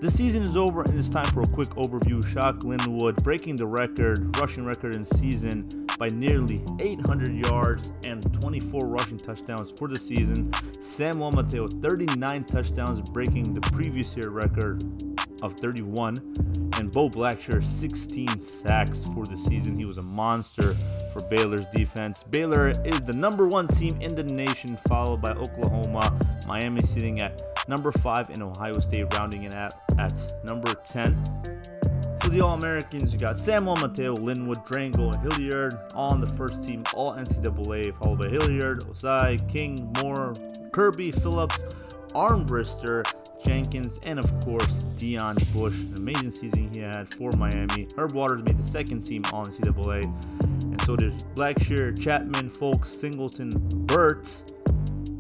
The season is over and it's time for a quick overview. Shock Linwood breaking the rushing record in season by nearly 800 yards and 24 rushing touchdowns for the season. Samuel Mateo 39 touchdowns, breaking the previous year record of 31. And Bo Blackshear 16 sacks for the season. He was a monster for Baylor's defense. Baylor is the #1 team in the nation, followed by Oklahoma, Miami sitting at number 5, and Ohio State rounding it at number 10. For the All-Americans, you got Samuel Mateo, Linwood, Drango, Hilliard, all on the first team, all NCAA, followed by Hilliard, Osai, King, Moore, Kirby, Phillips, Armbrister, Jenkins, and of course Deon Bush. An amazing season he had for Miami. Herb Waters made the second team all NCAA, and so did Blackshear, Chapman, Folks, Singleton, Burt,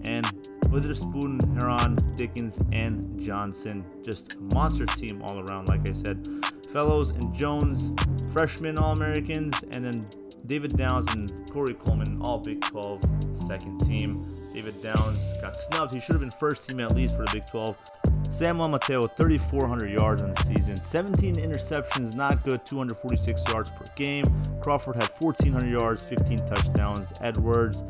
and Witherspoon, Heron, Dickens, and Johnson. Just a monster team all around, like I said. Fellows and Jones, freshman All-Americans, and then David Downs and Corey Coleman, all Big 12 second team. David Downs got snubbed. He should have been first team at least for the Big 12. Samuel Mateo, 3,400 yards on the season. 17 interceptions, not good, 246 yards per game. Crawford had 1,400 yards, 15 touchdowns. Edwards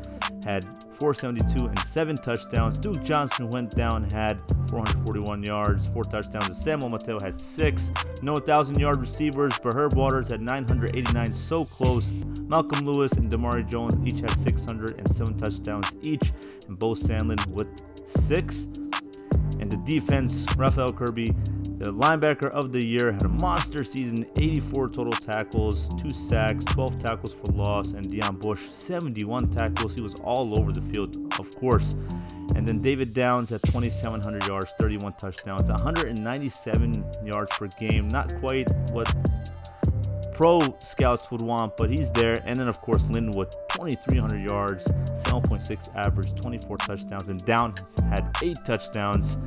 had 472 and 7 touchdowns. Duke Johnson went down, had 441 yards, 4 touchdowns. And Samuel Mateo had 6. No 1,000-yard receivers, but Herb Waters had 989, so close. Malcolm Lewis and Damari Jones each had 607 touchdowns each, and Bo Sandlin with 6. And the defense, Raphael Kirby, the linebacker of the year, had a monster season, 84 total tackles, 2 sacks, 12 tackles for loss, and Deon Bush, 71 tackles. He was all over the field, of course. And then David Downs had 2,700 yards, 31 touchdowns, 197 yards per game. Not quite what pro scouts would want, but he's there. And then, of course, Linwood, 2,300 yards, 7.6 average, 24 touchdowns, and Downs had 8 touchdowns.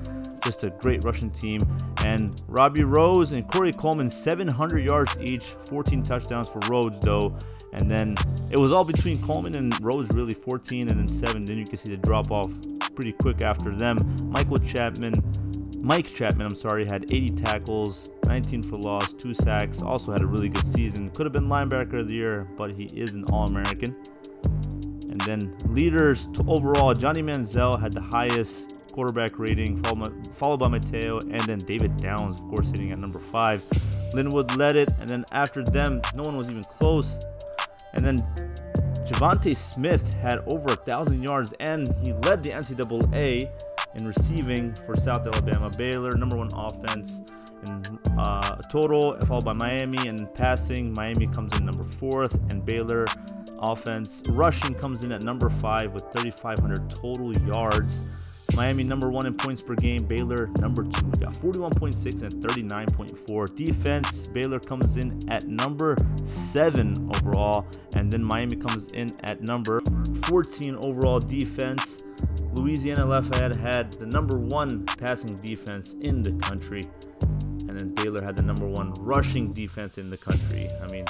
Just a great rushing team. And Robbie Rose and Corey Coleman, 700 yards each, 14 touchdowns for Rhodes, though. And then it was all between Coleman and Rhodes, really, 14 and then 7. Then you can see the drop off pretty quick after them. Mike Chapman, had 80 tackles, 19 for loss, 2 sacks. Also had a really good season. Could have been linebacker of the year, but he is an All-American. And then leaders overall, Johnny Manziel had the highest quarterback rating, followed by Mateo, and then David Downs, of course, sitting at number 5. Linwood led it, and then after them, no one was even close. And then Javonte Smith had over 1,000 yards, and he led the NCAA in receiving for South Alabama. Baylor, #1 offense in total, followed by Miami. And passing, Miami comes in number 4th, and Baylor offense rushing comes in at number 5 with 3,500 total yards. Miami #1 in points per game, Baylor #2. We got 41.6 and 39.4. Defense, Baylor comes in at number 7 overall, and then Miami comes in at number 14 overall defense. Louisiana Lafayette had the #1 passing defense in the country, and then Baylor had the #1 rushing defense in the country. I mean,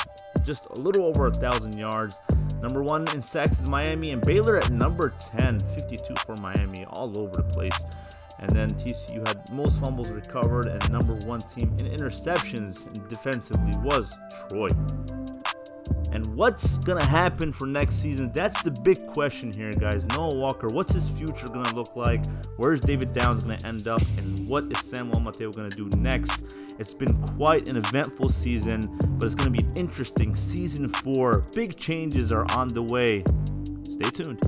just a little over 1,000 yards. #1 in sacks is Miami, and Baylor at number 10, 52 for Miami, all over the place. And then TCU had most fumbles recovered, and #1 team in interceptions and defensively was Troy. And what's going to happen for next season? That's the big question here, guys. Noah Walker, what's his future going to look like? Where's David Downs going to end up? And what is Samuel Mateo going to do next? It's been quite an eventful season, but it's going to be an interesting season 4. Big changes are on the way. Stay tuned.